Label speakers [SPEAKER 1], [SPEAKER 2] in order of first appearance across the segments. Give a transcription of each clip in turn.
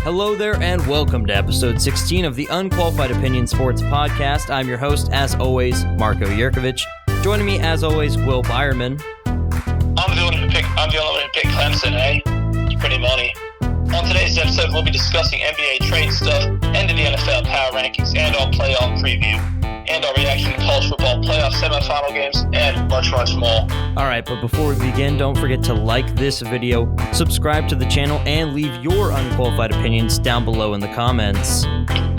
[SPEAKER 1] Hello there, and welcome to episode 16 of the Unqualified Opinion Sports Podcast. I'm your host, as always, Marco Yurkovich. Joining me, as always, Will Byerman.
[SPEAKER 2] I'm the only one who picked Clemson, eh? It's pretty money. On today's episode, we'll be discussing NBA trade stuff, end of the NFL power rankings, and our playoff preview, and our reaction to college football playoff semifinal games, and much, much more.
[SPEAKER 1] All right, but before we begin, don't forget to like this video, subscribe to the channel, and leave your unqualified opinions down below in the comments.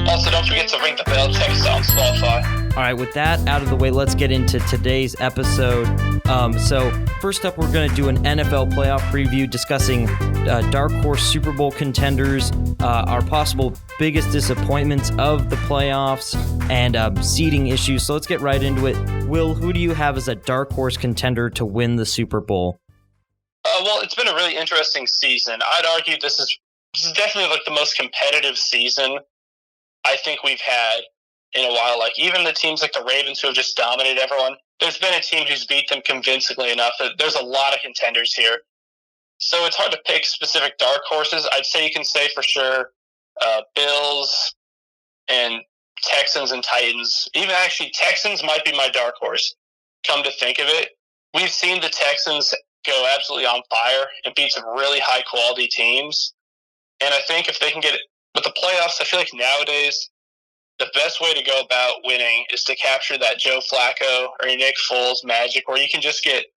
[SPEAKER 2] Also, don't forget to ring the bell, check us out on Spotify.
[SPEAKER 1] All right, with that out of the way, let's get into today's episode. So first up, we're going to do an NFL playoff preview discussing dark horse Super Bowl contenders, our possible biggest disappointments of the playoffs, and seeding issues. So let's get right into it. Will, who do you have as a dark horse contender to win the Super Bowl?
[SPEAKER 2] Well, it's been a really interesting season. I'd argue this is definitely like the most competitive season I think we've had in a while. Like, even the teams like the Ravens, who have just dominated everyone, there's been a team who's beat them convincingly enough that there's a lot of contenders here. So it's hard to pick specific dark horses. I'd say you can say for sure Bills and Texans and Titans. Even actually, Texans might be my dark horse, come to think of it. We've seen the Texans go absolutely on fire and beat some really high-quality teams. And I think if they can get it with the playoffs, I feel like nowadays the best way to go about winning is to capture that Joe Flacco or Nick Foles magic, where you can just get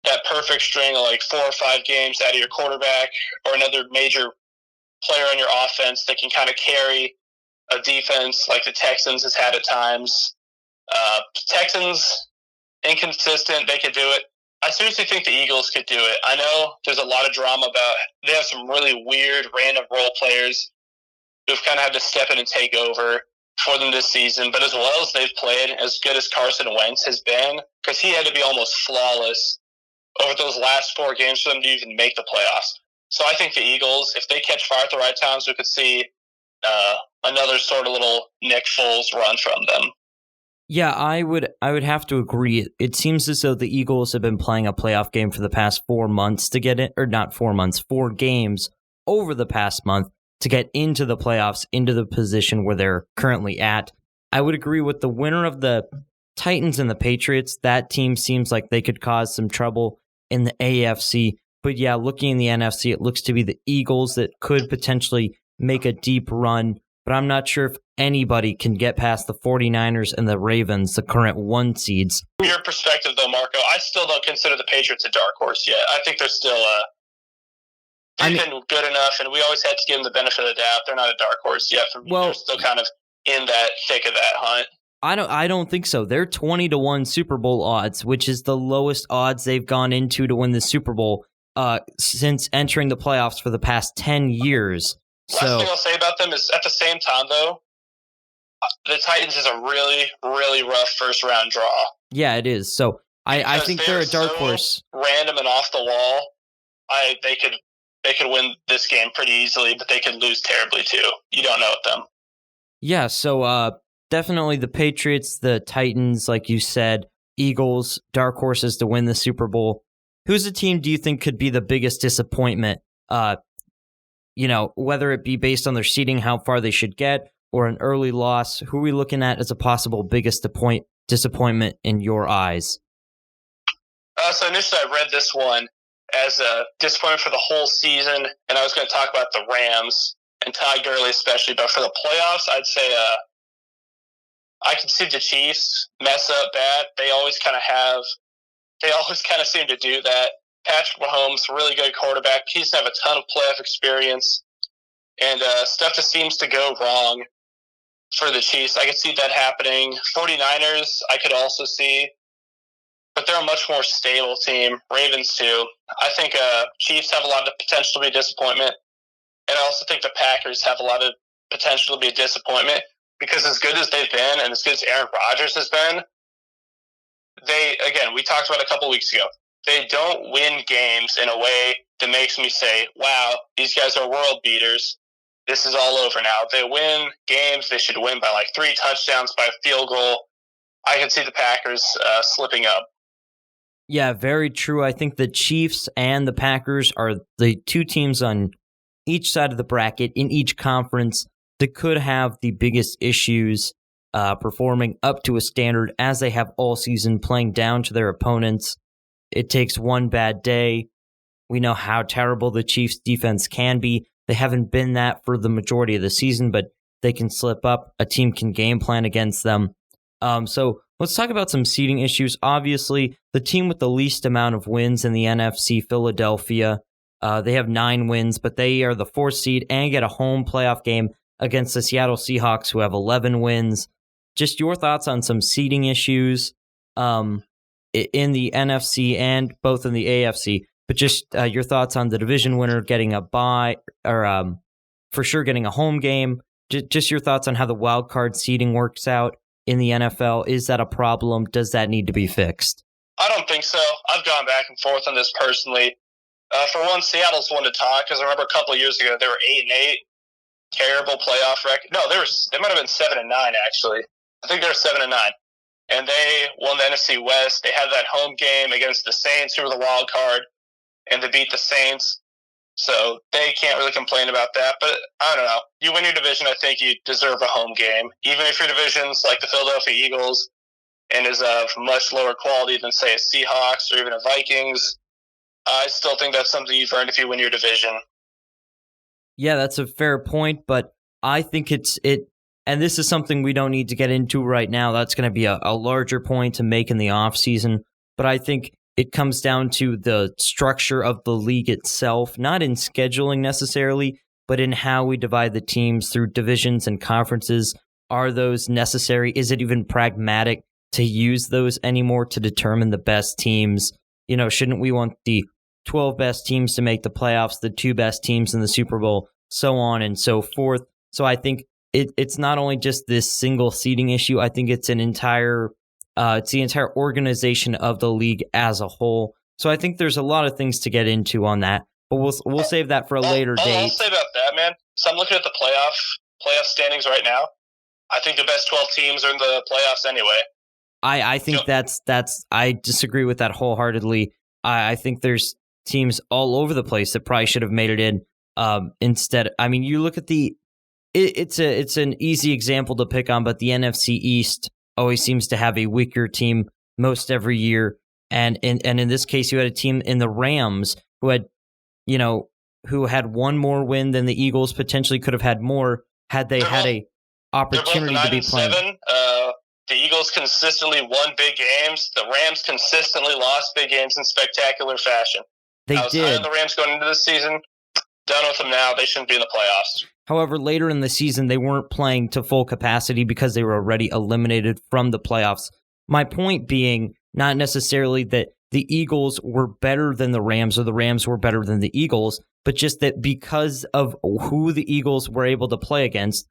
[SPEAKER 2] that perfect string of like 4 or 5 games out of your quarterback or another major player on your offense that can kind of carry a defense like the Texans has had at times. Texans, inconsistent, they could do it. I seriously think the Eagles could do it. I know there's a lot of drama about they have some really weird random role players who've kind of had to step in and take over for them this season, but as well as they've played, as good as Carson Wentz has been, because he had to be almost flawless over those last 4 games for them to even make the playoffs. So I think the Eagles, if they catch fire at the right times, we could see another sort of little Nick Foles run from them.
[SPEAKER 1] Yeah, I would have to agree. It seems as though the Eagles have been playing a playoff game for the past 4 months to get it, or not 4 months, 4 games over the past month to get into the playoffs, into the position where they're currently at. I would agree with the winner of the Titans and the Patriots. That team seems like they could cause some trouble in the AFC. But yeah, looking in the NFC, it looks to be the Eagles that could potentially make a deep run. But I'm not sure if anybody can get past the 49ers and the Ravens, the current 1 seeds.
[SPEAKER 2] From your perspective, though, Marco, I still don't consider the Patriots a dark horse yet. I think they're still they've been good enough, and we always had to give them the benefit of the doubt. They're not a dark horse yet. For me, they're still kind of in that thick of that hunt.
[SPEAKER 1] I don't think so. They're 20-1 Super Bowl odds, which is the lowest odds they've gone into to win the Super Bowl since entering the playoffs for the past 10 years.
[SPEAKER 2] Last thing I'll say about them is, at the same time, though, the Titans is a really, really rough first-round draw.
[SPEAKER 1] Yeah, it is. So I think they're a dark horse.
[SPEAKER 2] Random and off the wall. They could win this game pretty easily, but they could lose terribly too. You don't know with them.
[SPEAKER 1] Yeah, so definitely the Patriots, the Titans, like you said, Eagles, dark horses to win the Super Bowl. Who's a team do you think could be the biggest disappointment? Whether it be based on their seeding, how far they should get, or an early loss. Who are we looking at as a possible biggest disappointment in your eyes?
[SPEAKER 2] So initially I read this one as a disappointment for the whole season, and I was going to talk about the Rams and Todd Gurley especially, but for the playoffs, I'd say I can see the Chiefs mess up bad. They always kind of seem to do that. Patrick Mahomes, really good quarterback. He doesn't have a ton of playoff experience, and stuff just seems to go wrong for the Chiefs. I could see that happening. 49ers, I could also see, but they're a much more stable team. Ravens, too. I think Chiefs have a lot of potential to be a disappointment, and I also think the Packers have a lot of potential to be a disappointment, because as good as they've been and as good as Aaron Rodgers has been, we talked about it a couple weeks ago, they don't win games in a way that makes me say, wow, these guys are world beaters. This is all over now. They win games they should win by like 3 touchdowns, by a field goal. I can see the Packers slipping up.
[SPEAKER 1] Yeah, very true. I think the Chiefs and the Packers are the 2 teams on each side of the bracket in each conference that could have the biggest issues performing up to a standard as they have all season, playing down to their opponents. It takes one bad day. We know how terrible the Chiefs' defense can be. They haven't been that for the majority of the season, but they can slip up. A team can game plan against them. So let's talk about some seeding issues. Obviously, the team with the least amount of wins in the NFC, Philadelphia, they have 9 wins, but they are the 4th seed and get a home playoff game against the Seattle Seahawks, who have 11 wins. Just your thoughts on some seeding issues in the NFC and both in the AFC, but just your thoughts on the division winner getting a bye or for sure getting a home game. Just your thoughts on how the wild card seeding works out in the NFL. Is that a problem? Does that need to be fixed?
[SPEAKER 2] I don't think so. I've gone back and forth on this personally. For one, Seattle's one to talk, because I remember a couple of years ago they were 8-8, terrible playoff record. No, they might have been 7-9 actually. I think they were 7-9, and they won the NFC West. They had that home game against the Saints, who were the wild card, and they beat the Saints. So they can't really complain about that. But I don't know. You win your division, I think you deserve a home game, even if your division's like the Philadelphia Eagles and is of much lower quality than, say, a Seahawks or even a Vikings. I still think that's something you've earned if you win your division.
[SPEAKER 1] Yeah, that's a fair point, but I think and this is something we don't need to get into right now. That's going to be a larger point to make in the offseason, but I think it comes down to the structure of the league itself, not in scheduling necessarily, but in how we divide the teams through divisions and conferences. Are those necessary? Is it even pragmatic to use those anymore to determine the best teams? Shouldn't we want the 12 best teams to make the playoffs, the 2 best teams in the Super Bowl, so on and so forth? So I think it's not only just this single seeding issue. I think it's the entire organization of the league as a whole. So I think there's a lot of things to get into on that, but we'll save that for a later date.
[SPEAKER 2] I'll say about that, man. So I'm looking at the playoff standings right now. I think the best 12 teams are in the playoffs anyway.
[SPEAKER 1] I think that's I disagree with that wholeheartedly. I think there's teams all over the place that probably should have made it in. Instead, I mean, you look at it's an easy example to pick on, but the NFC East always seems to have a weaker team most every year. And in this case, you had a team in the Rams who had one more win than the Eagles, potentially could have had more had they had a opportunity to be playing.
[SPEAKER 2] The Eagles consistently won big games. The Rams consistently lost big games in spectacular fashion.
[SPEAKER 1] I was high
[SPEAKER 2] on the Rams going into this season. Done with them now. They shouldn't be in the playoffs.
[SPEAKER 1] However, later in the season, they weren't playing to full capacity because they were already eliminated from the playoffs. My point being, not necessarily that the Eagles were better than the Rams or the Rams were better than the Eagles, but just that because of who the Eagles were able to play against,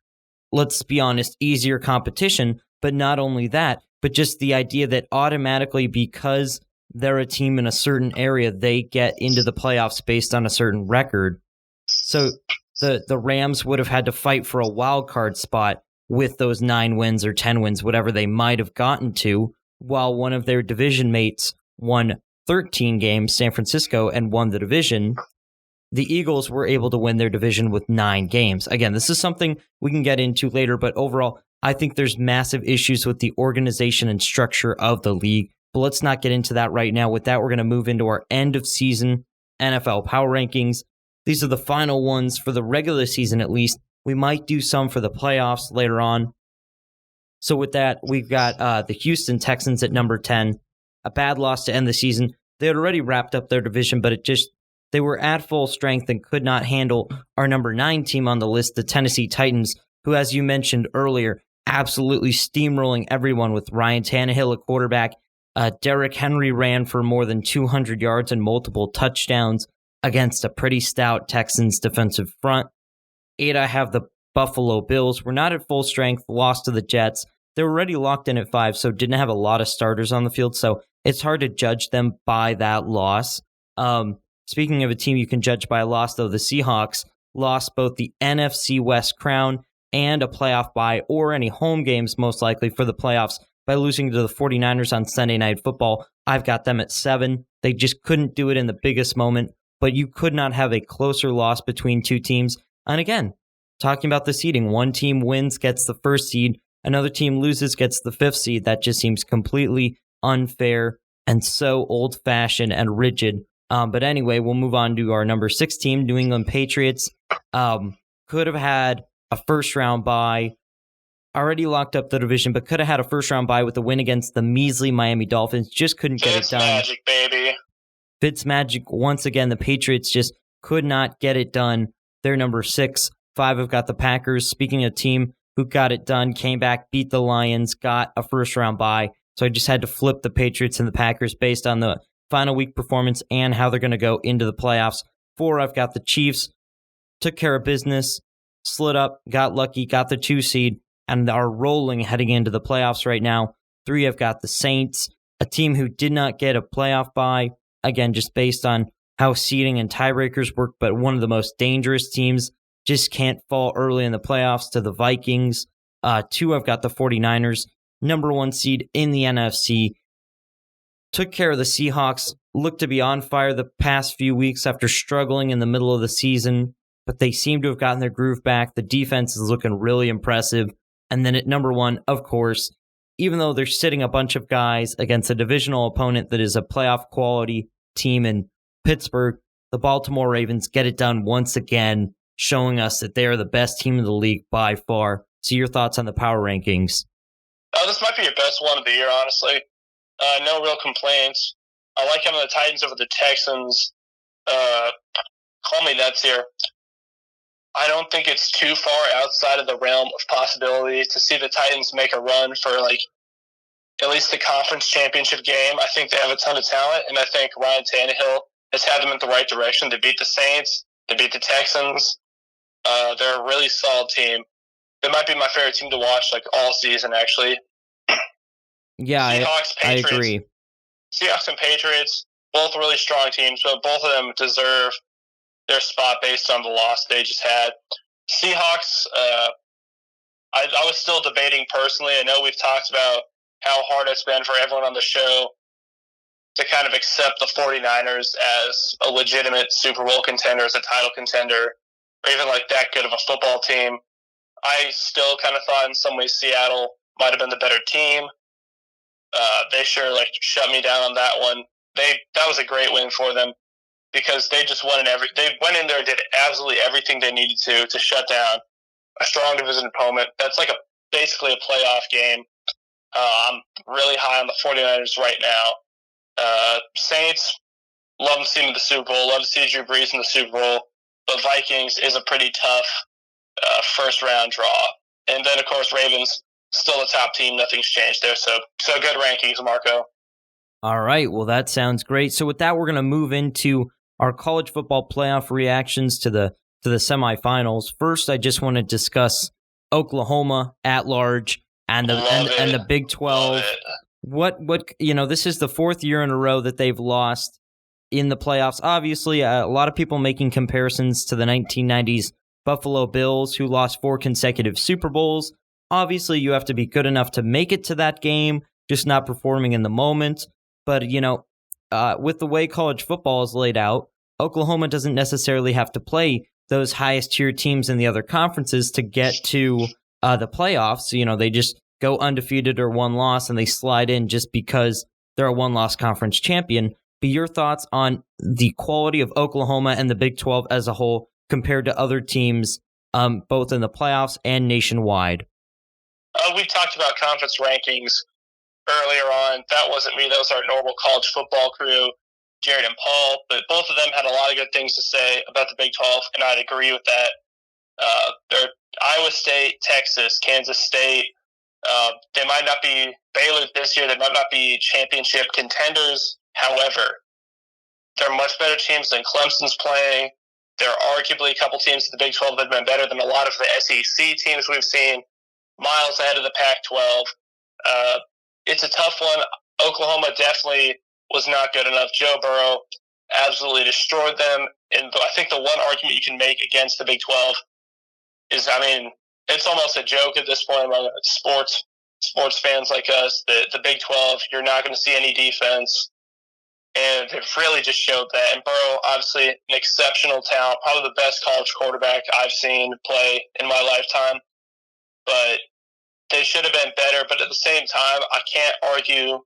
[SPEAKER 1] let's be honest, easier competition. But not only that, but just the idea that automatically because they're a team in a certain area, they get into the playoffs based on a certain record. So the Rams would have had to fight for a wild card spot with those 9 wins or 10 wins, whatever they might have gotten to, while one of their division mates won 13 games, San Francisco, and won the division. The Eagles were able to win their division with 9 games. Again, this is something we can get into later, but overall, I think there's massive issues with the organization and structure of the league, but let's not get into that right now. With that, we're going to move into our end of season NFL power rankings. These are the final ones for the regular season, at least. We might do some for the playoffs later on. So with that, we've got the Houston Texans at number 10. A bad loss to end the season. They had already wrapped up their division, but they were at full strength and could not handle our number 9 team on the list, the Tennessee Titans, who, as you mentioned earlier, absolutely steamrolling everyone with Ryan Tannehill at quarterback. Derrick Henry ran for more than 200 yards and multiple touchdowns against a pretty stout Texans defensive front. 8, I have the Buffalo Bills. Were not at full strength, lost to the Jets. They were already locked in at 5, so didn't have a lot of starters on the field, so it's hard to judge them by that loss. Speaking of a team you can judge by a loss, though, the Seahawks lost both the NFC West crown and a playoff bye, or any home games most likely for the playoffs, by losing to the 49ers on Sunday Night Football. I've got them at 7. They just couldn't do it in the biggest moment but you could not have a closer loss between two teams. And again, talking about the seeding, one team wins, gets the first seed, another team loses, gets the fifth seed. That just seems completely unfair and so old-fashioned and rigid. But anyway, we'll move on to our number 6 team, New England Patriots. Could have had a first-round bye, already locked up the division, but could have had a first-round bye with a win against the measly Miami Dolphins. Just couldn't get it done.
[SPEAKER 2] Magic, baby.
[SPEAKER 1] Fitzmagic, once again, the Patriots just could not get it done. They're number 6. 5 have got the Packers. Speaking of team who got it done, came back, beat the Lions, got a first-round bye. So I just had to flip the Patriots and the Packers based on the final week performance and how they're going to go into the playoffs. 4, I've got the Chiefs. Took care of business, slid up, got lucky, got the 2 seed, and are rolling heading into the playoffs right now. 3, I've got the Saints, a team who did not get a playoff bye. Again, just based on how seeding and tiebreakers work, but one of the most dangerous teams just can't fall early in the playoffs to the Vikings. 2, I've got the 49ers, number 1 seed in the NFC. Took care of the Seahawks, looked to be on fire the past few weeks after struggling in the middle of the season, but they seem to have gotten their groove back. The defense is looking really impressive. And then at number 1, of course, even though they're sitting a bunch of guys against a divisional opponent that is a playoff quality team in Pittsburgh, the Baltimore Ravens get it done once again, showing us that they are the best team in the league by far. So your thoughts on the power rankings?
[SPEAKER 2] This might be your best one of the year, honestly. No real complaints. I like having the Titans over the Texans. Call me nuts here. I don't think it's too far outside of the realm of possibility to see the Titans make a run for at least the conference championship game. I think they have a ton of talent, and I think Ryan Tannehill has had them in the right direction. They beat the Saints. They beat the Texans. They're a really solid team. They might be my favorite team to watch all season, actually.
[SPEAKER 1] Yeah,
[SPEAKER 2] Seahawks,
[SPEAKER 1] I agree.
[SPEAKER 2] Seahawks and Patriots, both really strong teams, but both of them deserve their spot based on the loss they just had. Seahawks, I was still debating personally. I know we've talked about how hard it's been for everyone on the show to kind of accept the 49ers as a legitimate Super Bowl contender, as a title contender, or even that good of a football team. I still kind of thought in some ways Seattle might have been the better team. They sure shut me down on that one. That was a great win for them because they just won they went in there and did absolutely everything they needed to shut down a strong division opponent. That's basically a playoff game. I'm really high on the 49ers right now. Saints, love to see them in the Super Bowl, love to see Drew Brees in the Super Bowl, but Vikings is a pretty tough first round draw. And then, of course, Ravens, still the top team. Nothing's changed there. So good rankings, Marco.
[SPEAKER 1] All right. Well, that sounds great. So with that, we're going to move into our college football playoff reactions to the semifinals. First, I just want to discuss Oklahoma at large and the Big 12. What this is the 4th year in a row that they've lost in the playoffs. Obviously, a lot of people making comparisons to the 1990s Buffalo Bills, who lost 4 consecutive Super Bowls. Obviously, you have to be good enough to make it to that game, just not performing in the moment. But, with the way college football is laid out, Oklahoma doesn't necessarily have to play those highest tier teams in the other conferences to get to the playoffs. They just go undefeated or 1 loss and they slide in just because they're a 1-loss conference champion. But your thoughts on the quality of Oklahoma and the Big 12 as a whole compared to other teams, both in the playoffs and nationwide?
[SPEAKER 2] We've talked about conference rankings earlier on. That wasn't me. That was our normal college football crew, Jared and Paul. But both of them had a lot of good things to say about the Big 12, and I'd agree with that. They're Iowa State, Texas, Kansas State. They might not be Baylor this year. They might not be championship contenders. However, they're much better teams than Clemson's playing. There are arguably a couple teams in the Big 12 that have been better than a lot of the SEC teams we've seen, miles ahead of the Pac-12. It's a tough one. Oklahoma definitely was not good enough. Joe Burrow absolutely destroyed them. And I think the one argument you can make against the Big 12 is, it's almost a joke at this point among sports fans like us. The Big 12, you're not going to see any defense. And they've really just showed that. And Burrow, obviously, an exceptional talent, probably the best college quarterback I've seen play in my lifetime. But they should have been better. But at the same time, I can't argue.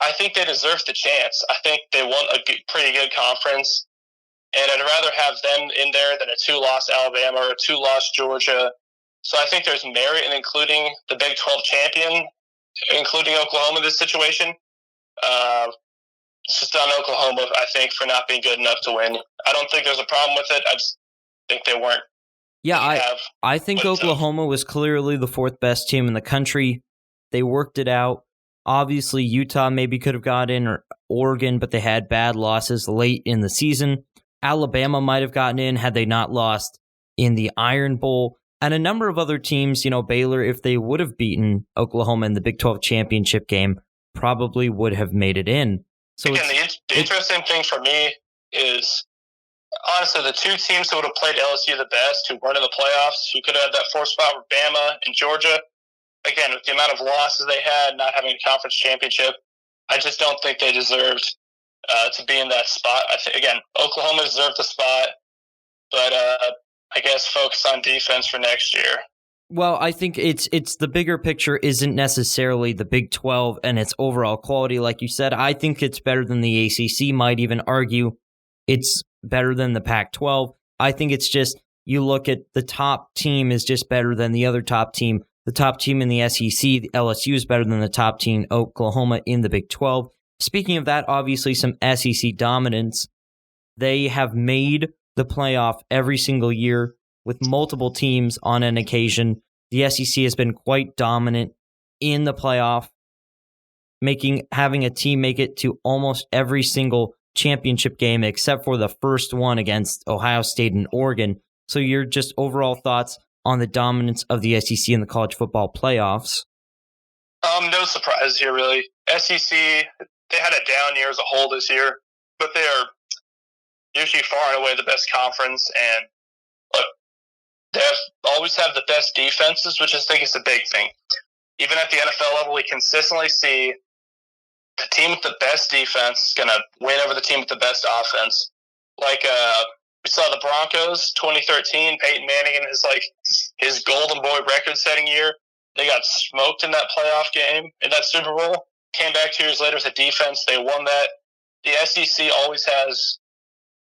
[SPEAKER 2] I think they deserve the chance. I think they won a pretty good conference. And I'd rather have them in there than a 2-loss Alabama or a 2-loss Georgia. So I think there's merit in including the Big 12 champion, including Oklahoma in this situation. It's just on Oklahoma, I think, for not being good enough to win. I don't think there's a problem with it. I just think they weren't.
[SPEAKER 1] Yeah, I think Oklahoma was clearly the 4th best team in the country. They worked it out. Obviously, Utah maybe could have got in, or Oregon, but they had bad losses late in the season. Alabama might have gotten in had they not lost in the Iron Bowl. And a number of other teams, Baylor, if they would have beaten Oklahoma in the Big 12 championship game, probably would have made it in. So
[SPEAKER 2] again, the interesting thing for me is, honestly, the 2 teams who would have played LSU the best, who weren't in the playoffs, who could have had that 4th spot, were Bama and Georgia. Again, with the amount of losses they had, not having a conference championship, I just don't think they deserved to be in that spot. Again, Oklahoma deserved the spot, but I guess focus on defense for next year.
[SPEAKER 1] Well, I think it's the bigger picture isn't necessarily the Big 12 and its overall quality. Like you said, I think it's better than the ACC, might even argue it's better than the Pac-12. I think it's just, you look at the top team is just better than the other top team. The top team in the SEC, the LSU, is better than the top team, Oklahoma, in the Big 12. Speaking of that, obviously some SEC dominance. They have made the playoff every single year with multiple teams on an occasion. The SEC has been quite dominant in the playoff, having a team make it to almost every single championship game except for the first one against Ohio State and Oregon. So your just overall thoughts on the dominance of the SEC in the college football playoffs?
[SPEAKER 2] No surprise here, really. SEC, they had a down year as a whole this year, but they are usually far and away the best conference, and look, they always have the best defenses, which I think is the big thing. Even at the NFL level, we consistently see the team with the best defense is going to win over the team with the best offense. Like we saw the Broncos 2013, Peyton Manning in his Golden Boy record-setting year. They got smoked in that playoff game, in that Super Bowl. Came back 2 years later with a defense. They won that. The SEC always has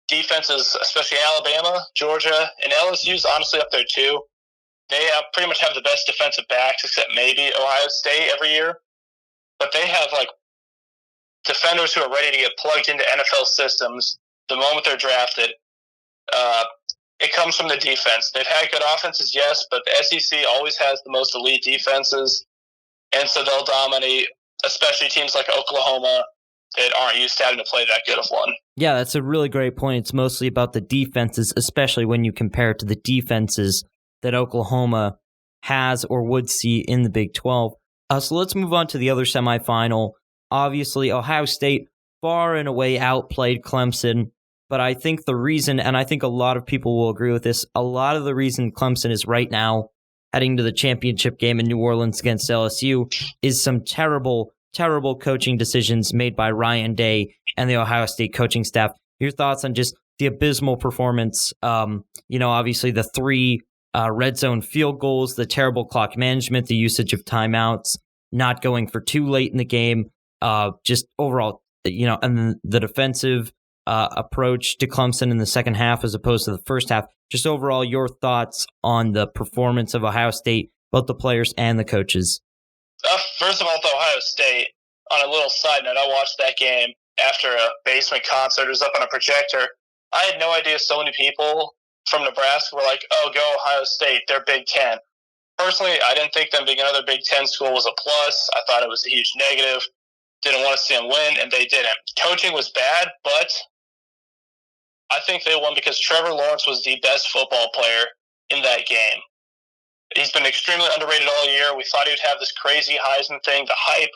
[SPEAKER 2] defenses, especially Alabama, Georgia, and LSU's honestly up there too. They pretty much have the best defensive backs, except maybe Ohio State every year. But they have defenders who are ready to get plugged into NFL systems the moment they're drafted. It comes from the defense. They've had good offenses, yes, but the SEC always has the most elite defenses, and so they'll dominate, especially teams like Oklahoma that aren't used to having to play that good of one.
[SPEAKER 1] Yeah, that's a really great point. It's mostly about the defenses, especially when you compare it to the defenses that Oklahoma has or would see in the Big 12. So let's move on to the other semifinal. Obviously, Ohio State far and away outplayed Clemson. But I think the reason, and I think a lot of people will agree with this, a lot of the reason Clemson is right now heading to the championship game in New Orleans against LSU is some terrible, terrible coaching decisions made by Ryan Day and the Ohio State coaching staff. Your thoughts on just the abysmal performance, obviously the 3 red zone field goals, the terrible clock management, the usage of timeouts, not going for too late in the game, just overall, and then the defensive approach to Clemson in the second half as opposed to the first half. Just overall, your thoughts on the performance of Ohio State, both the players and the coaches.
[SPEAKER 2] First of all, to Ohio State, on a little side note, I watched that game after a basement concert. It was up on a projector. I had no idea so many people from Nebraska were like, oh, go Ohio State, they're Big Ten. Personally, I didn't think them being another Big Ten school was a plus. I thought it was a huge negative. Didn't want to see them win, and they didn't. Coaching was bad, but I think they won because Trevor Lawrence was the best football player in that game. He's been extremely underrated all year. We thought he would have this crazy Heisman thing. The hype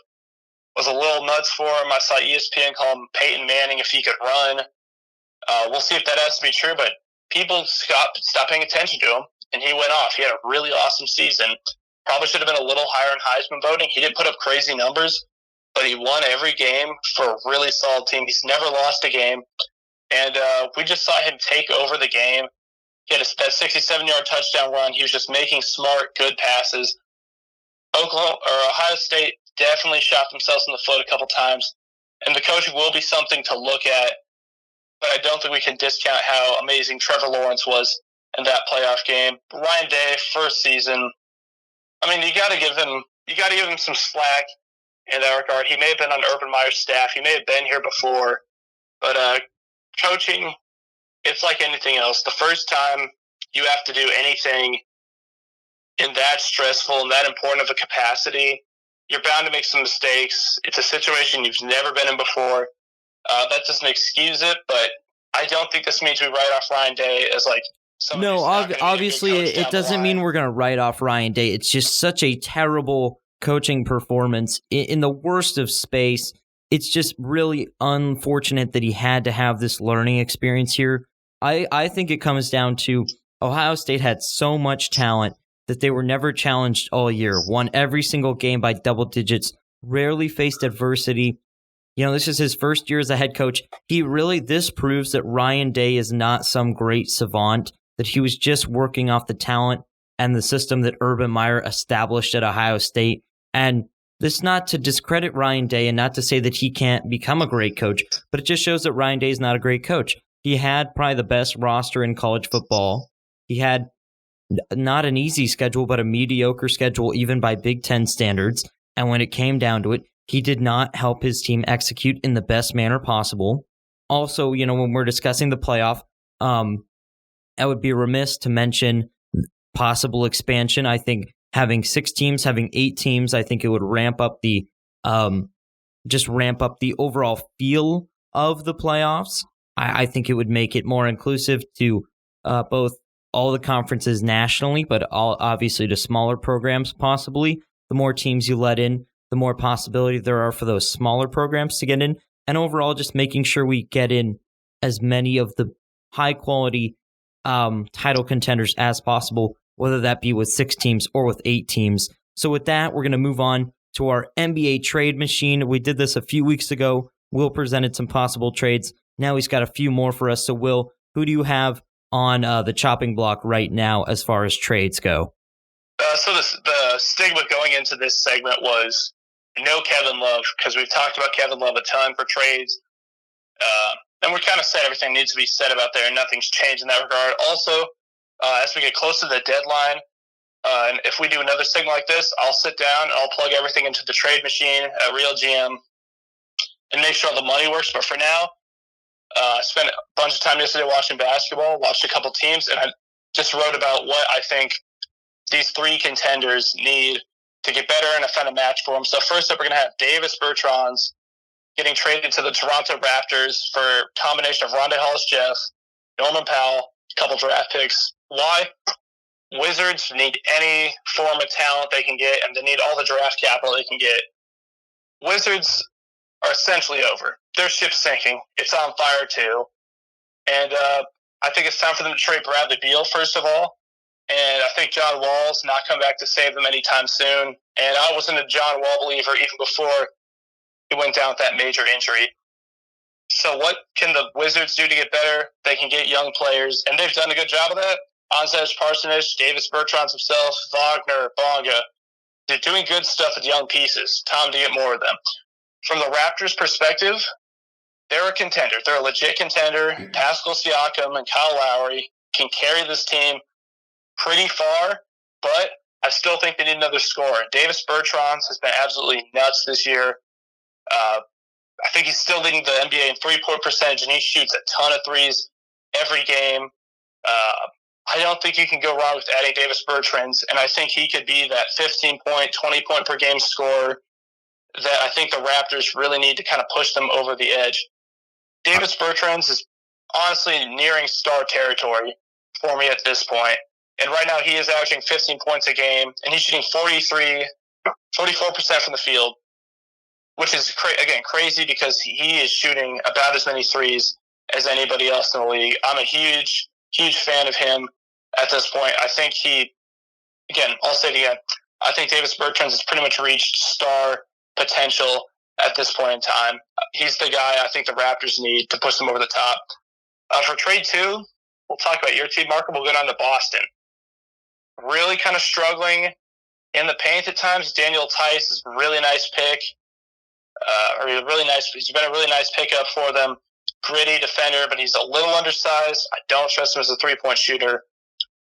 [SPEAKER 2] was a little nuts for him. I saw ESPN call him Peyton Manning if he could run. We'll see if that has to be true, but people stopped paying attention to him, and he went off. He had a really awesome season. Probably should have been a little higher in Heisman voting. He didn't put up crazy numbers, but he won every game for a really solid team. He's never lost a game. And we just saw him take over the game. He had that 67-yard touchdown run. He was just making smart, good passes. Ohio State definitely shot themselves in the foot a couple times. And the coaching will be something to look at. But I don't think we can discount how amazing Trevor Lawrence was in that playoff game. Ryan Day, first season. I mean, you got to give him some slack in that regard. He may have been on Urban Meyer's staff. He may have been here before. But coaching, it's like anything else. The first time you have to do anything in that stressful and that important of a capacity, you're bound to make some mistakes. It's a situation you've never been in before. That doesn't excuse it, but I don't think this means we write off Ryan Day as like someone who's not gonna be a good
[SPEAKER 1] obviously
[SPEAKER 2] coach down
[SPEAKER 1] it
[SPEAKER 2] the
[SPEAKER 1] doesn't
[SPEAKER 2] line.
[SPEAKER 1] mean we're going to write off Ryan Day. It's just such a terrible coaching performance in the worst of space. It's just really unfortunate that he had to have this learning experience here. I think it comes down to Ohio State had so much talent that they were never challenged all year, won every single game by double digits, rarely faced adversity. You know, this is his first year as a head coach. This proves that Ryan Day is not some great savant, that he was just working off the talent and the system that Urban Meyer established at Ohio State. And this is not to discredit Ryan Day and not to say that he can't become a great coach, but it just shows that Ryan Day is not a great coach. He had probably the best roster in college football. He had not an easy schedule, but a mediocre schedule, even by Big Ten standards. And when it came down to it, he did not help his team execute in the best manner possible. Also, you know, when we're discussing the playoff, I would be remiss to mention possible expansion. I think having 6 teams, having 8 teams, I think it would ramp up the overall feel of the playoffs. I think it would make it more inclusive to both all the conferences nationally, but obviously to smaller programs possibly. The more teams you let in, the more possibility there are for those smaller programs to get in. And overall, just making sure we get in as many of the high-quality title contenders as possible, whether that be with 6 teams or with 8 teams. So with that, we're going to move on to our NBA trade machine. We did this a few weeks ago. Will presented some possible trades. Now he's got a few more for us. So Will, who do you have on the chopping block right now as far as trades go?
[SPEAKER 2] So the stigma going into this segment was no Kevin Love, because we've talked about Kevin Love a ton for trades. And we're kind of said everything needs to be said about there, and nothing's changed in that regard. Also, as we get close to the deadline, and if we do another segment like this, I'll sit down and I'll plug everything into the trade machine at Real GM and make sure all the money works. But for now, I spent a bunch of time yesterday watching basketball, watched a couple teams, and I just wrote about what I think these 3 contenders need to get better and to find a match for them. So first up, we're going to have Davis Bertans getting traded to the Toronto Raptors for a combination of Rondé Hollis-Jeff, Norman Powell, a couple draft picks. Why? Wizards need any form of talent they can get, and they need all the draft capital they can get. Wizards are essentially over. Their ship's sinking. It's on fire, too. And I think it's time for them to trade Bradley Beal, first of all. And I think John Wall's not come back to save them anytime soon. And I wasn't a John Wall believer even before he went down with that major injury. So what can the Wizards do to get better? They can get young players, and they've done a good job of that. Anzej Parsonage, Davis Bertans himself, Wagner, Bonga. They're doing good stuff with young pieces. Time to get more of them. From the Raptors' perspective, they're a contender. They're a legit contender. Pascal Siakam and Kyle Lowry can carry this team pretty far, but I still think they need another scorer. Davis Bertans has been absolutely nuts this year. I think he's still leading the NBA in three-point percentage, and he shoots a ton of threes every game. I don't think you can go wrong with adding Davis Bertans, and I think he could be that 15-point, 20-point per game scorer that I think the Raptors really need to kind of push them over the edge. Davis Bertans is honestly nearing star territory for me at this point. And right now he is averaging 15 points a game, and he's shooting 44% from the field, which is, crazy because he is shooting about as many threes as anybody else in the league. I'm a huge fan of him at this point. I think I'll say it again, I think Davis Bertans has pretty much reached star potential, at this point in time. He's the guy I think the Raptors need to push them over the top. For trade 2, we'll talk about your team, Marco. We'll go down to Boston. Really kind of struggling in the paint at times. Daniel Tice is a really nice pick. He's been a really nice pickup for them. Gritty defender, but he's a little undersized. I don't trust him as a three-point shooter.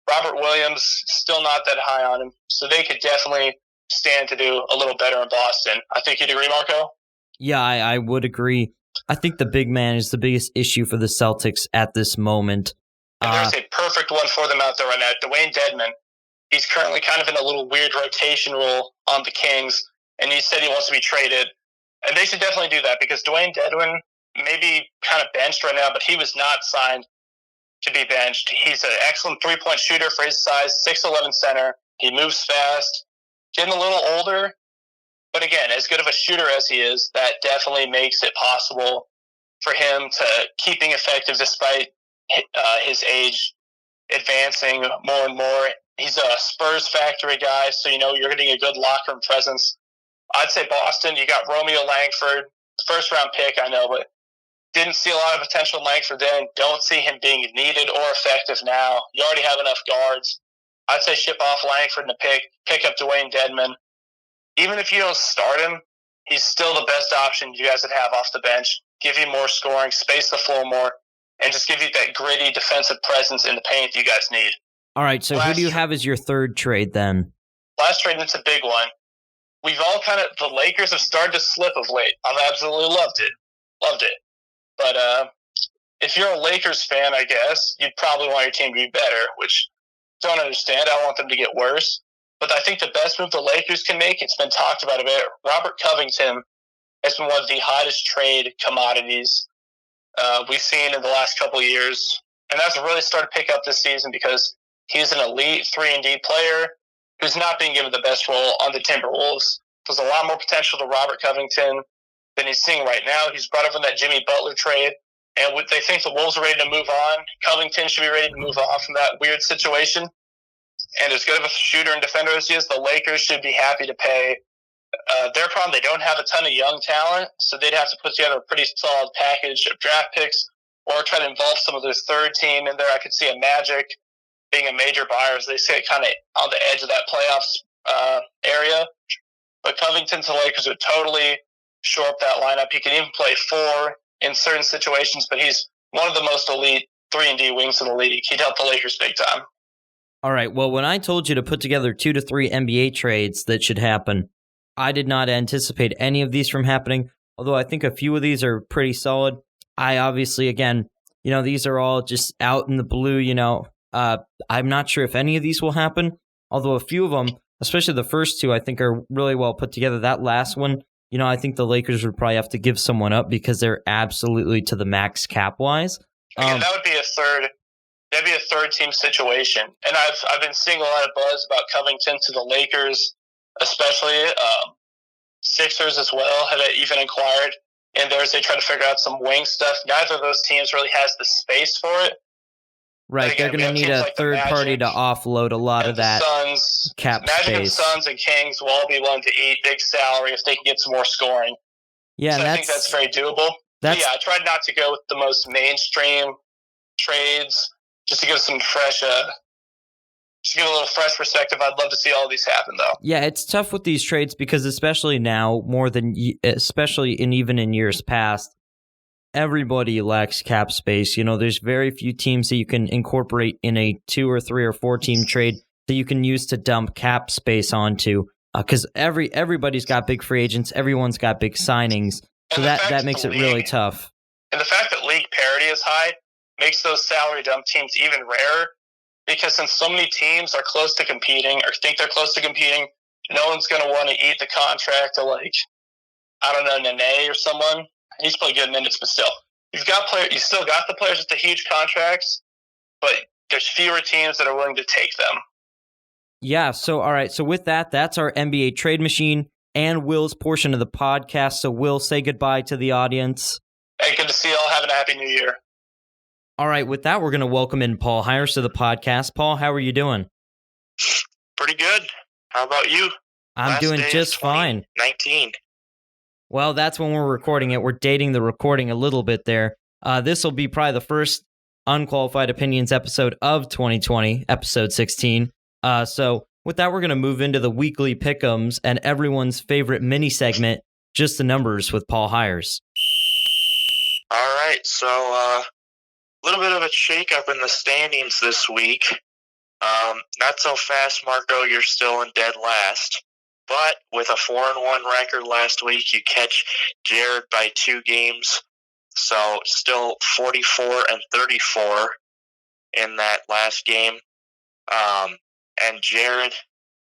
[SPEAKER 2] Robert Williams, still not that high on him. So they could definitely stand to do a little better in Boston. I think you'd agree, Marco?
[SPEAKER 1] Yeah, I would agree. I think the big man is the biggest issue for the Celtics at this moment.
[SPEAKER 2] And there's a perfect one for them out there right now. Dwayne Dedmon. He's currently kind of in a little weird rotation role on the Kings, and he said he wants to be traded. And they should definitely do that because Dwayne Dedmon may be kind of benched right now, but he was not signed to be benched. He's an excellent three-point shooter for his size, 6'11" center. He moves fast, getting a little older. But again, as good of a shooter as he is, that definitely makes it possible for him to keep being effective despite his age advancing more and more. He's a Spurs factory guy, so you're getting a good locker room presence. I'd say Boston, you got Romeo Langford, first-round pick, I know, but didn't see a lot of potential in Langford then. Don't see him being needed or effective now. You already have enough guards. I'd say ship off Langford and pick up Dwayne Dedmon. Even if you don't start him, he's still the best option you guys would have off the bench. Give you more scoring, space the floor more, and just give you that gritty defensive presence in the paint you guys need.
[SPEAKER 1] All right, so who do you have as your third trade then?
[SPEAKER 2] Last trade, and it's a big one. We've all the Lakers have started to slip of late. I've absolutely loved it. But if you're a Lakers fan, I guess, you'd probably want your team to be better, which don't understand. I want them to get worse. But I think the best move the Lakers can make, it's been talked about a bit, Robert Covington has been one of the hottest trade commodities we've seen in the last couple of years. And that's really started to pick up this season because he's an elite 3-and-D player who's not being given the best role on the Timberwolves. There's a lot more potential to Robert Covington than he's seeing right now. He's brought over in that Jimmy Butler trade, and they think the Wolves are ready to move on. Covington should be ready to move on from that weird situation. And as good of a shooter and defender as he is, the Lakers should be happy to pay. Their problem, they don't have a ton of young talent, so they'd have to put together a pretty solid package of draft picks or try to involve some of their third team in there. I could see a Magic being a major buyer as they sit kind of on the edge of that playoffs area. But Covington to the Lakers would totally shore up that lineup. He can even play 4 in certain situations, but he's one of the most elite 3-and-D wings in the league. He'd help the Lakers big time.
[SPEAKER 1] All right, well, when I told you to put together 2 to 3 NBA trades that should happen, I did not anticipate any of these from happening, although I think a few of these are pretty solid. I obviously, again, these are all just out in the blue, I'm not sure if any of these will happen, although a few of them, especially the first 2, I think are really well put together. That last one, I think the Lakers would probably have to give someone up because they're absolutely to the max cap-wise.
[SPEAKER 2] Again, that would be a third. That'd be a third-team situation. And I've been seeing a lot of buzz about Covington to the Lakers, especially. Sixers as well have even inquired in there as they try to figure out some wing stuff. Neither of those teams really has the space for it.
[SPEAKER 1] Right, again, they're going to need a third party to offload a lot of that cap space.
[SPEAKER 2] Magic and Suns and Kings will all be willing to eat big salary if they can get some more scoring.
[SPEAKER 1] Yeah,
[SPEAKER 2] so I think that's very doable. I tried not to go with the most mainstream trades just to give some fresh, just to give a little fresh perspective. I'd love to see all these happen, though.
[SPEAKER 1] Yeah, it's tough with these trades because especially now, especially even in years past, everybody lacks cap space. There's very few teams that you can incorporate in a 2 or 3 or 4 team trade that you can use to dump cap space onto. Because everybody's got big free agents, everyone's got big signings, so that makes it really tough.
[SPEAKER 2] And the fact that league parity is high makes those salary dump teams even rarer. Because since so many teams are close to competing or think they're close to competing, no one's going to want to eat the contract of Nene or someone. He's played good minutes, but still, you still got the players with the huge contracts, but there's fewer teams that are willing to take them.
[SPEAKER 1] Yeah. So, all right. So with that, that's our NBA trade machine and Will's portion of the podcast. So, Will, say goodbye to the audience.
[SPEAKER 2] Hey, good to see you all. Having a happy New Year.
[SPEAKER 1] All right. With that, we're going to welcome in Paul Hires to the podcast. Paul, how are you doing?
[SPEAKER 3] Pretty good. How about you?
[SPEAKER 1] I'm doing just fine.
[SPEAKER 3] 19.
[SPEAKER 1] Well, that's when we're recording it. We're dating the recording a little bit there. This will be probably the first Unqualified Opinions episode of 2020, episode 16. So with that, we're going to move into the weekly pick'ems and everyone's favorite mini segment, Just the Numbers with Paul Hires.
[SPEAKER 3] All right, so a little bit of a shakeup in the standings this week. Not so fast, Marco. You're still in dead last. But with a 4-1 record last week, you catch Jared by 2 games. So still 44-34 in that last game. And Jared,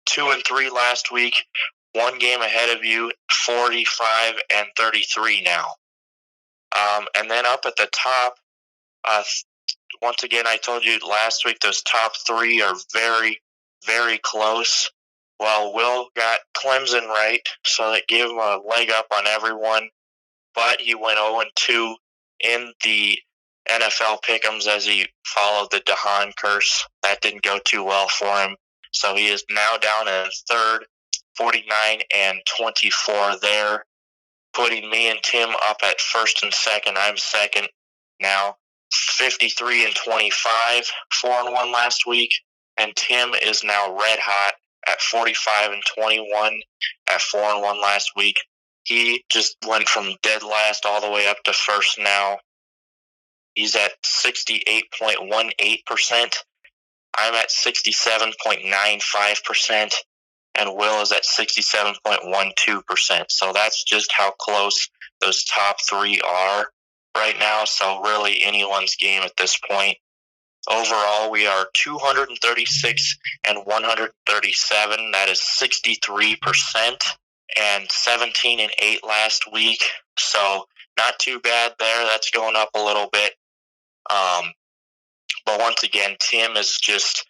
[SPEAKER 3] 2-3 last week, 1 game ahead of you, 45-33 now. And then up at the top, once again, I told you last week those top 3 are very, very close. Well, Will got Clemson right, so that gave him a leg up on everyone. But he went 0-2 in the NFL pick'ems as he followed the DeHaan curse. That didn't go too well for him. So he is now down in third, 49-24 there, putting me and Tim up at first and second. I'm second now, 53-25, 4-1 last week. And Tim is now red hot at 45-21 at 4-1 last week. He just went from dead last all the way up to first now. He's at 68.18%. I'm at 67.95%. And Will is at 67.12%. So that's just how close those top 3 are right now. So really anyone's game at this point. Overall, we are 236 and 137. That is 63%. And 17-8 last week. So not too bad there. That's going up a little bit. But once again, Tim is just,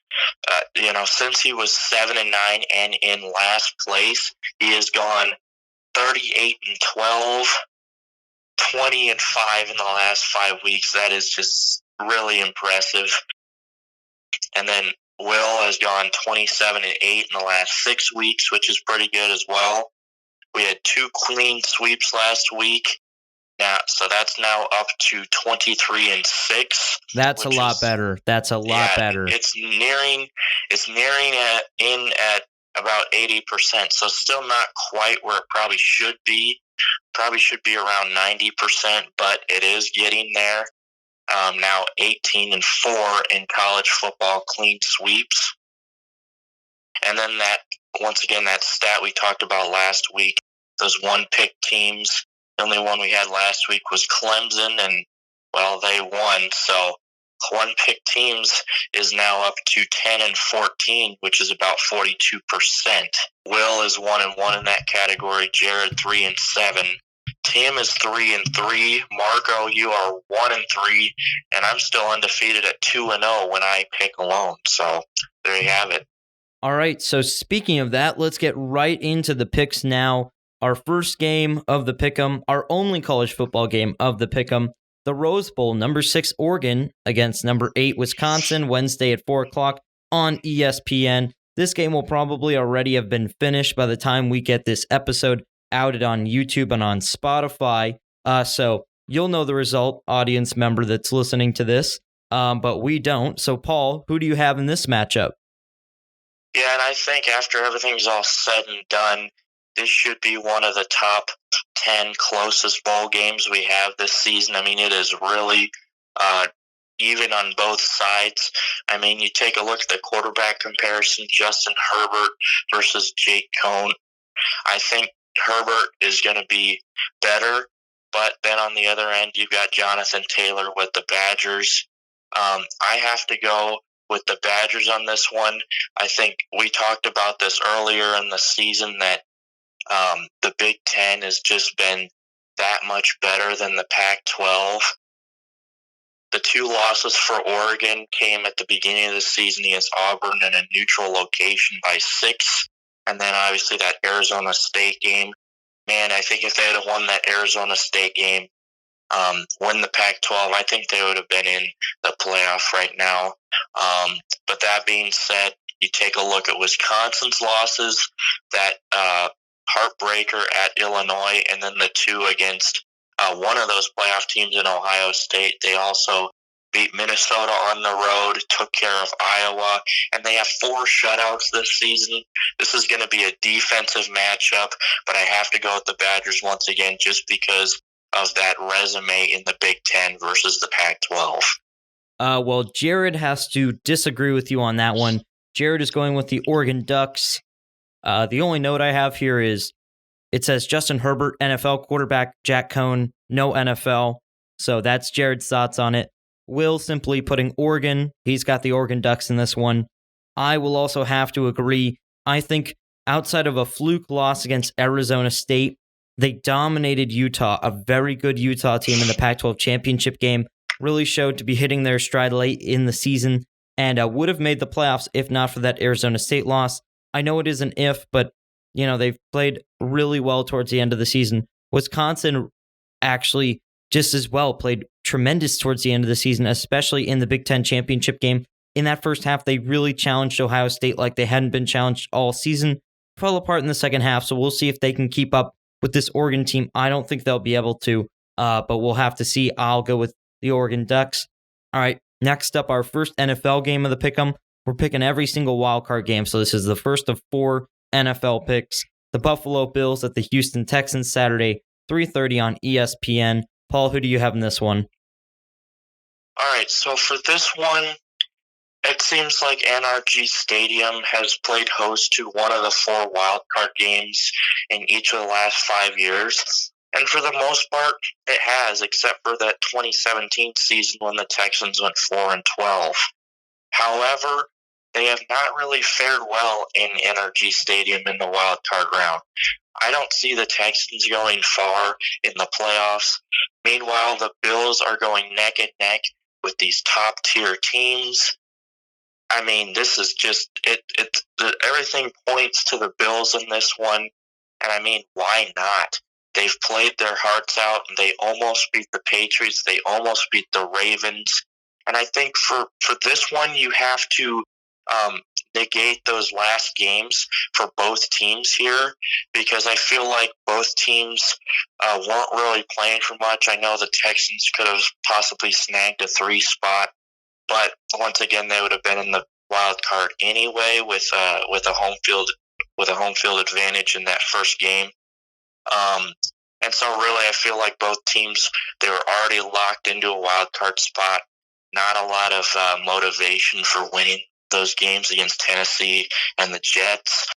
[SPEAKER 3] since he was 7-9 and in last place, he has gone 38-12, 20-5 in the last 5 weeks. That is just really impressive. And then Will has gone 27-8 in the last 6 weeks, which is pretty good as well. We had 2 clean sweeps last week. Now, so that's now up to 23-6.
[SPEAKER 1] That's a lot better. That's a lot better.
[SPEAKER 3] It's nearing at about 80%. So still not quite where it probably should be. Probably should be around 90%, but it is getting there. Now 18-4 in college football clean sweeps. And then once again, that stat we talked about last week, those 1-pick teams. The only one we had last week was Clemson, and, well, they won. So 1-pick teams is now up to 10-14, which is about 42%. Will is 1-1 in that category. Jared 3-7. Tim is 3-3. Marco, you are 1-3, and I'm still undefeated at 2-0 when I pick alone. So there you have it.
[SPEAKER 1] All right. So speaking of that, let's get right into the picks now. Our first game of the pick'em, our only college football game of the pick'em, the Rose Bowl, number 6 Oregon against number 8 Wisconsin, Wednesday at 4 o'clock on ESPN. This game will probably already have been finished by the time we get this episode outed on YouTube and on Spotify. So you'll know the result, audience member that's listening to this, but we don't. So Paul, who do you have in this matchup?
[SPEAKER 3] Yeah, and I think after everything's all said and done, this should be one of the top 10 closest bowl games we have this season. I mean, it is really even on both sides. I mean, you take a look at the quarterback comparison, Justin Herbert versus Jake Cohn. I think Herbert is going to be better, but then on the other end, you've got Jonathan Taylor with the Badgers. I have to go with the Badgers on this one. I think we talked about this earlier in the season that the Big Ten has just been that much better than the Pac-12. The 2 losses for Oregon came at the beginning of the season against Auburn in a neutral location by 6. And then obviously that Arizona State game. Man, I think if they had won that Arizona State game, win the Pac-12, I think they would have been in the playoff right now. But that being said, you take a look at Wisconsin's losses, that heartbreaker at Illinois, and then the 2 against one of those playoff teams in Ohio State. They also beat Minnesota on the road, took care of Iowa, and they have 4 shutouts this season. This is going to be a defensive matchup, but I have to go with the Badgers once again just because of that resume in the Big Ten versus the Pac-12.
[SPEAKER 1] Well, Jared has to disagree with you on that one. Jared is going with the Oregon Ducks. The only note I have here is it says Justin Herbert, NFL quarterback, Jack Cohn, no NFL. So that's Jared's thoughts on it. Will simply putting Oregon. He's got the Oregon Ducks in this one. I will also have to agree. I think outside of a fluke loss against Arizona State, they dominated Utah, a very good Utah team in the Pac-12 championship game. Really showed to be hitting their stride late in the season and would have made the playoffs if not for that Arizona State loss. I know it is an if, but they've played really well towards the end of the season. Wisconsin actually just as well played tremendous towards the end of the season, especially in the Big Ten championship game. In that first half, they really challenged Ohio State like they hadn't been challenged all season. Fell apart in the second half, so we'll see if they can keep up with this Oregon team. I don't think they'll be able to, but we'll have to see. I'll go with the Oregon Ducks. All right, next up, our first NFL game of the Pick'em. We're picking every single wildcard game, so this is the first of 4 NFL picks. The Buffalo Bills at the Houston Texans Saturday, 3:30 on ESPN. Paul, who do you have in this one?
[SPEAKER 3] All right, so for this one, it seems like NRG Stadium has played host to one of the 4 wildcard games in each of the last 5 years. And for the most part, it has, except for that 2017 season when the Texans went 4-12. However, they have not really fared well in NRG Stadium in the wildcard round. I don't see the Texans going far in the playoffs. Meanwhile, the Bills are going neck and neck with these top-tier teams. I mean, this is just everything points to the Bills in this one, and I mean, why not? They've played their hearts out, and they almost beat the Patriots. They almost beat the Ravens, and I think for this one, you have to negate those last games for both teams here, because I feel like both teams weren't really playing for much. I know the Texans could have possibly snagged a 3 spot, but once again, they would have been in the wild card anyway with a home field advantage in that first game. And so really, I feel like both teams, they were already locked into a wild card spot. Not a lot of motivation for winning those games against Tennessee and the Jets.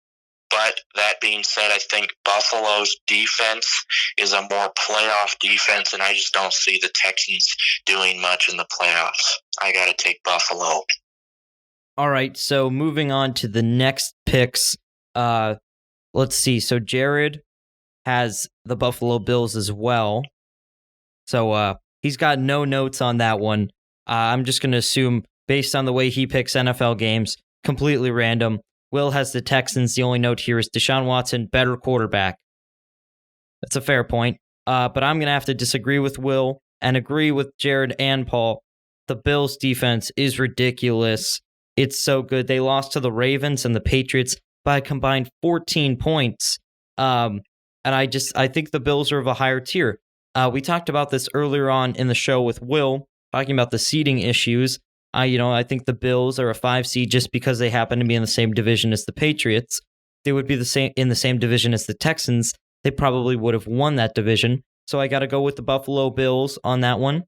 [SPEAKER 3] But that being said, I think Buffalo's defense is a more playoff defense, and I just don't see the Texans doing much in the playoffs. I got to take Buffalo.
[SPEAKER 1] All right, so moving on to the next picks. Let's see. So Jared has the Buffalo Bills as well. So he's got no notes on that one. I'm just going to assume, based on the way he picks NFL games, completely random. Will has the Texans. The only note here is Deshaun Watson, better quarterback. That's a fair point. But I'm going to have to disagree with Will and agree with Jared and Paul. The Bills' defense is ridiculous. It's so good. They lost to the Ravens and the Patriots by a combined 14 points. And I think the Bills are of a higher tier. We talked about this earlier on in the show with Will, talking about the seeding issues. I think the Bills are a 5 seed just because they happen to be in the same division as the Patriots. They would be in the same division as the Texans. They probably would have won that division. So I got to go with the Buffalo Bills on that one.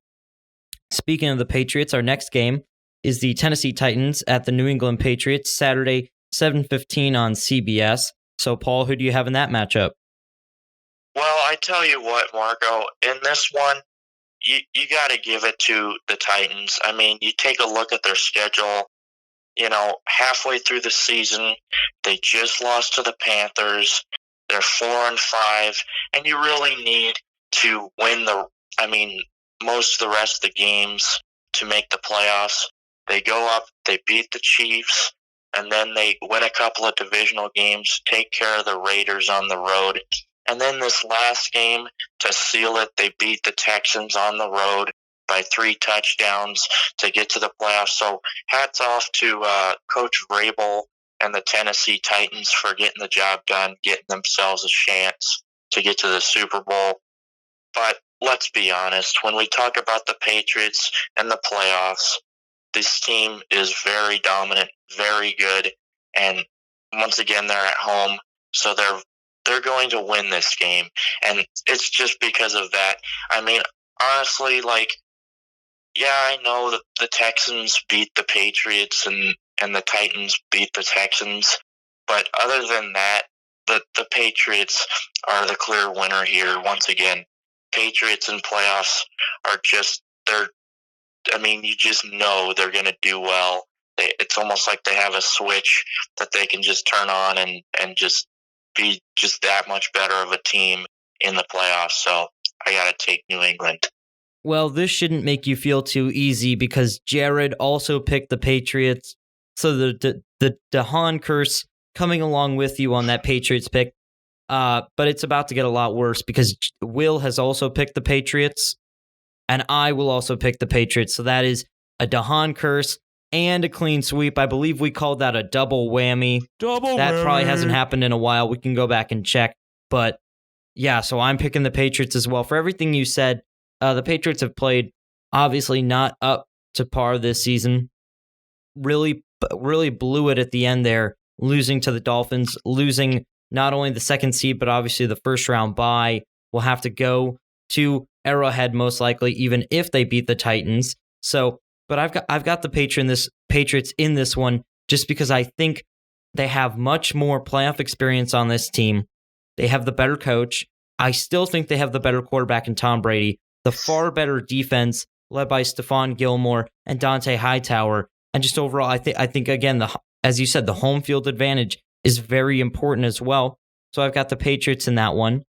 [SPEAKER 1] Speaking of the Patriots, our next game is the Tennessee Titans at the New England Patriots, Saturday, 7:15 on CBS. So, Paul, who do you have in that matchup?
[SPEAKER 3] Well, I tell you what, Marco, in this one, you got to give it to the Titans. I mean, you take a look at their schedule. Halfway ththrough the season, they just lost to the Panthers. They're 4-5, and you really need to win most of the rest of the games to make the playoffs. They go up, they beat the Chiefs, and then they win a couple of divisional games, take care of the Raiders on the road. And then this last game, to seal it, they beat the Texans on the road by 3 touchdowns to get to the playoffs. So hats off to Coach Vrabel and the Tennessee Titans for getting the job done, getting themselves a chance to get to the Super Bowl. But let's be honest, when we talk about the Patriots and the playoffs, this team is very dominant, very good, and once again, they're at home, so they're going to win this game, and it's just because of that. I mean, honestly, yeah, I know that the Texans beat the Patriots and the Titans beat the Texans, but other than that, the Patriots are the clear winner here. Once again, Patriots in playoffs are you just know they're going to do well. It's almost like they have a switch that they can just turn on and just be just that much better of a team in the playoffs. So I got to take New England.
[SPEAKER 1] Well, this shouldn't make you feel too easy because Jared also picked the Patriots. So the DeHaan curse coming along with you on that Patriots pick. But it's about to get a lot worse because Will has also picked the Patriots, and I will also pick the Patriots. So that is a DeHaan curse and a clean sweep. I believe we called that a double whammy. That probably hasn't happened in a while. We can go back and check. But yeah, so I'm picking the Patriots as well. For everything you said, the Patriots have played obviously not up to par this season. Really blew it at the end there, losing to the Dolphins, losing not only the second seed, but obviously the first round bye. Will have to go to Arrowhead most likely, even if they beat the Titans. So, but I've got the Patriots in this one just because I think they have much more playoff experience on this team. They have the better coach. I still think they have the better quarterback in Tom Brady, the far better defense led by Stephon Gilmore and Dante Hightower. And just overall, I think again, as you said, the home field advantage is very important as well. So I've got the Patriots in that one.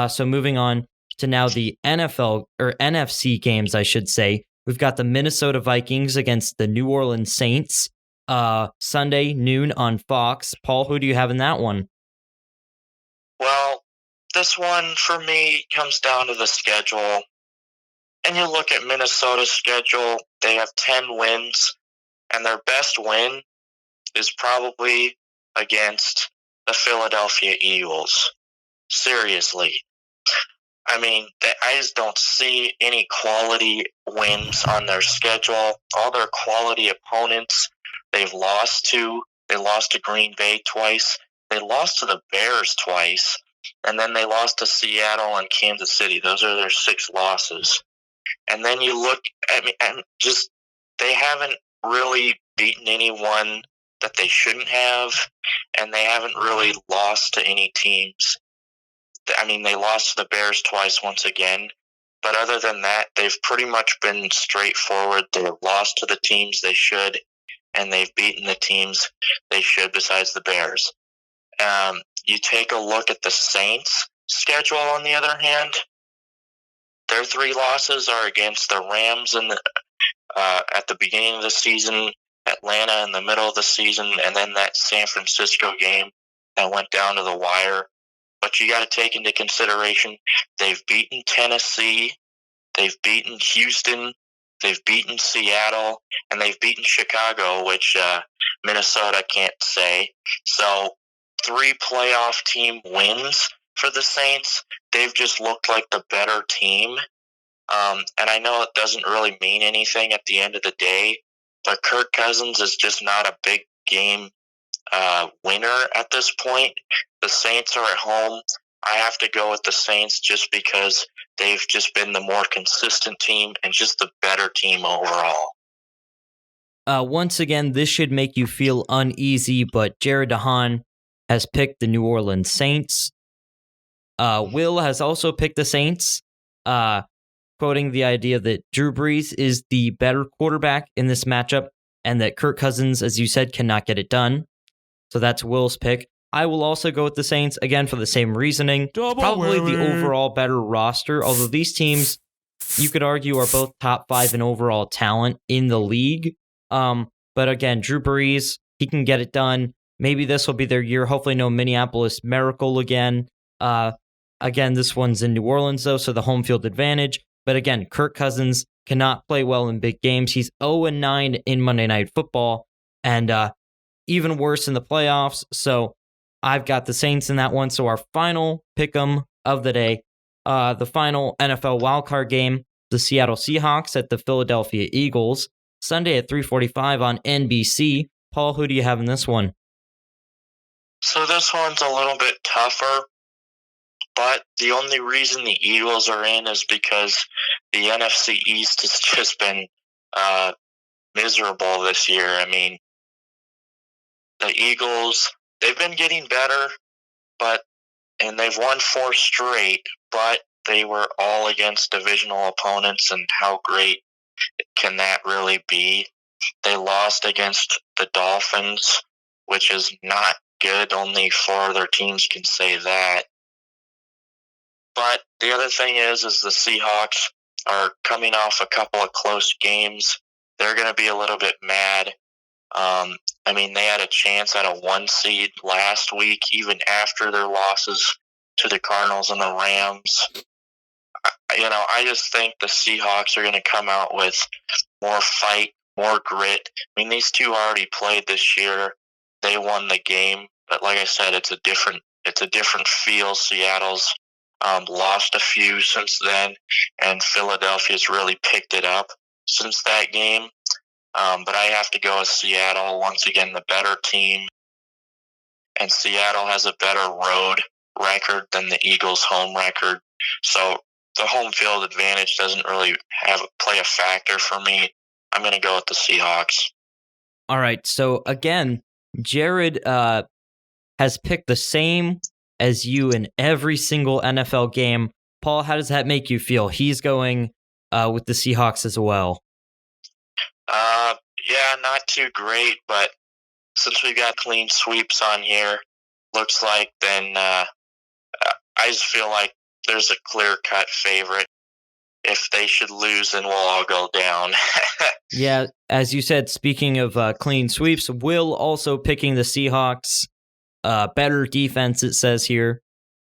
[SPEAKER 1] So moving on to now the NFL or NFC games, I should say. We've got the Minnesota Vikings against the New Orleans Saints. Sunday noon on Fox. Paul, who do you have in that one?
[SPEAKER 3] Well, this one for me comes down to the schedule. And you look at Minnesota's schedule, they have 10 wins, and their best win is probably against the Philadelphia Eagles. Seriously. I mean, I just don't see any quality wins on their schedule. All their quality opponents they've lost to. They lost to Green Bay twice. They lost to the Bears twice. And then they lost to Seattle and Kansas City. Those are their 6 losses. And then you look at me, and just they haven't really beaten anyone that they shouldn't have, and they haven't really lost to any teams. I mean, they lost to the Bears twice once again, but other than that, they've pretty much been straightforward. They've lost to the teams they should, and they've beaten the teams they should besides the Bears. You take a look at the Saints' schedule, on the other hand, their 3 losses are against the Rams at the beginning of the season, Atlanta in the middle of the season, and then that San Francisco game that went down to the wire. But you got to take into consideration they've beaten Tennessee, they've beaten Houston, they've beaten Seattle, and they've beaten Chicago, which Minnesota can't say. So 3 playoff team wins for the Saints. They've just looked like the better team. And I know it doesn't really mean anything at the end of the day, but Kirk Cousins is just not a big game winner at this point. The Saints are at home. I have to go with the Saints just because they've just been the more consistent team and just the better team overall.
[SPEAKER 1] Once again, this should make you feel uneasy, but Jared DeHaan has picked the New Orleans Saints. Will has also picked the Saints, quoting the idea that Drew Brees is the better quarterback in this matchup and that Kirk Cousins, as you said, cannot get it done. So that's Will's pick. I will also go with the Saints, again, for the same reasoning. Probably the overall better roster, although these teams, you could argue, are both top 5 in overall talent in the league. But again, Drew Brees, he can get it done. Maybe this will be their year. Hopefully no Minneapolis Miracle again. Again, this one's in New Orleans, though, so the home field advantage. But again, Kirk Cousins cannot play well in big games. He's 0-9 in Monday Night Football. And even worse in the playoffs. So I've got the Saints in that one. So our final pick'em of the day, the final NFL wildcard game, the Seattle Seahawks at the Philadelphia Eagles, Sunday at 3:45 on NBC. Paul, who do you have in this one?
[SPEAKER 3] So this one's a little bit tougher, but the only reason the Eagles are in is because the NFC East has just been miserable this year. I mean, the Eagles, they've been getting better, and they've won 4 straight, but they were all against divisional opponents, and how great can that really be? They lost against the Dolphins, which is not good. Only 4 other teams can say that. But the other thing is the Seahawks are coming off a couple of close games. They're going to be a little bit mad. I mean, they had a chance at a 1 seed last week, even after their losses to the Cardinals and the Rams. I just think the Seahawks are going to come out with more fight, more grit. I mean, these two already played this year. They won the game, but like I said, it's a different feel. Seattle's lost a few since then, and Philadelphia's really picked it up since that game. But I have to go with Seattle. Once again, the better team. And Seattle has a better road record than the Eagles' home record. So the home field advantage doesn't really play a factor for me. I'm going to go with the Seahawks.
[SPEAKER 1] All right. So again, Jared has picked the same as you in every single NFL game. Paul, how does that make you feel? He's going with the Seahawks as well.
[SPEAKER 3] Yeah, not too great, but since we've got clean sweeps on here, looks like then I just feel like there's a clear-cut favorite. If they should lose, then we'll all go down.
[SPEAKER 1] Yeah, as you said, speaking of clean sweeps, Will also picking the Seahawks. Better defense, it says here.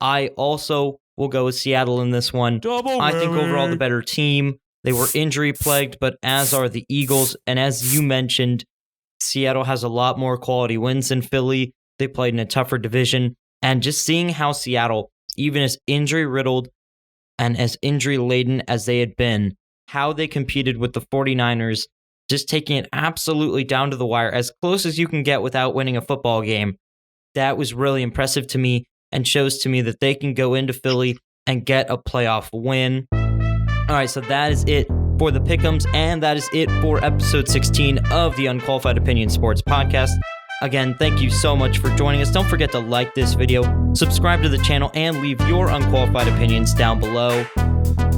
[SPEAKER 1] I also will go with Seattle in this one. I think overall the better team. They were injury-plagued, but as are the Eagles. And as you mentioned, Seattle has a lot more quality wins than Philly. They played in a tougher division. And just seeing how Seattle, even as injury-riddled and as injury-laden as they had been, how they competed with the 49ers, just taking it absolutely down to the wire, as close as you can get without winning a football game. That was really impressive to me and shows to me that they can go into Philly and get a playoff win. All right, so that is it for the Pick'ems, and that is it for episode 16 of the Unqualified Opinion Sports Podcast. Again, thank you so much for joining us. Don't forget to like this video, subscribe to the channel, and leave your unqualified opinions down below.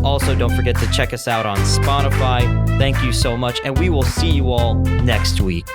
[SPEAKER 1] Also, don't forget to check us out on Spotify. Thank you so much, and we will see you all next week.